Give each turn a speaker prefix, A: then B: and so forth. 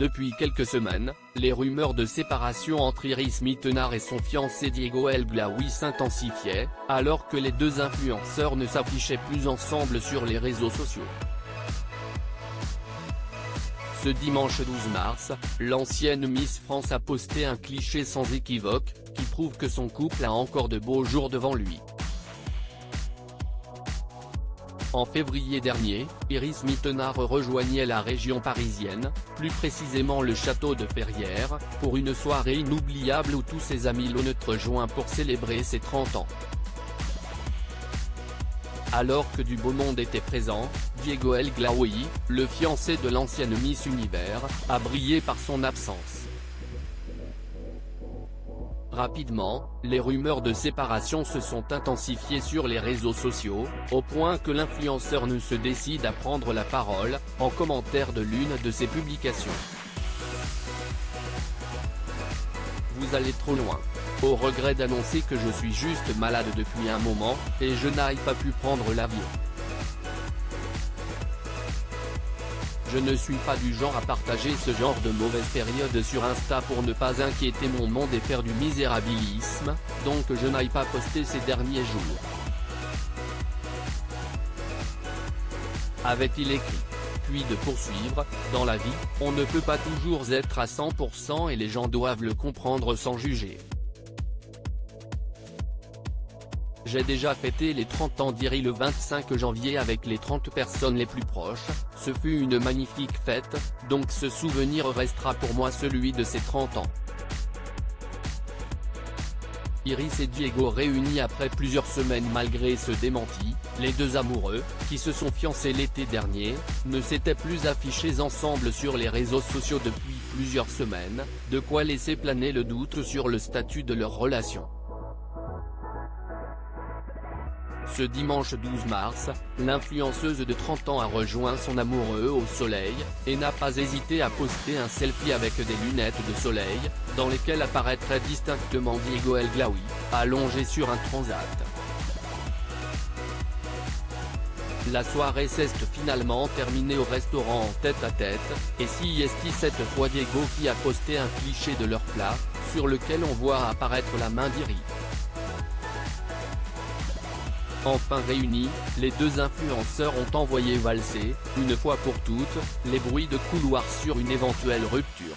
A: Depuis quelques semaines, les rumeurs de séparation entre Iris Mittenard et son fiancé Diego El Glaoui s'intensifiaient, alors que les deux influenceurs ne s'affichaient plus ensemble sur les réseaux sociaux. Ce dimanche 12 mars, l'ancienne Miss France a posté un cliché sans équivoque, qui prouve que son couple a encore de beaux jours devant lui. En février dernier, Iris Mittenard rejoignait la région parisienne, plus précisément le château de Ferrières, pour une soirée inoubliable où tous ses amis l'ont rejoint pour célébrer ses 30 ans. Alors que du beau monde était présent, Diego El Glaoui, le fiancé de l'ancienne Miss Univers, a brillé par son absence. Rapidement, les rumeurs de séparation se sont intensifiées sur les réseaux sociaux, au point que l'influenceur ne se décide à prendre la parole, en commentaire de l'une de ses publications. Vous allez trop loin. Au regret d'annoncer que je suis juste malade depuis un moment, et je n'ai pas pu prendre l'avion. Je ne suis pas du genre à partager ce genre de mauvaise période sur Insta pour ne pas inquiéter mon monde et faire du misérabilisme, donc je n'ai pas posté ces derniers jours. Avait-il écrit. Puis de poursuivre, dans la vie, on ne peut pas toujours être à 100% et les gens doivent le comprendre sans juger. J'ai déjà fêté les 30 ans d'Iris le 25 janvier avec les 30 personnes les plus proches, ce fut une magnifique fête, donc ce souvenir restera pour moi celui de ces 30 ans. Iris et Diego réunis après plusieurs semaines malgré ce démenti, les deux amoureux, qui se sont fiancés l'été dernier, ne s'étaient plus affichés ensemble sur les réseaux sociaux depuis plusieurs semaines, de quoi laisser planer le doute sur le statut de leur relation. Ce dimanche 12 mars, l'influenceuse de 30 ans a rejoint son amoureux au soleil, et n'a pas hésité à poster un selfie avec des lunettes de soleil, dans lesquelles apparaîtrait distinctement Diego El Glaoui, allongé sur un transat. La soirée s'est finalement terminée au restaurant en tête-à-tête, et c'est cette fois Diego qui a posté un cliché de leur plat, sur lequel on voit apparaître la main d'Iris. Enfin réunis, les deux influenceurs ont envoyé valser, une fois pour toutes, les bruits de couloir sur une éventuelle rupture.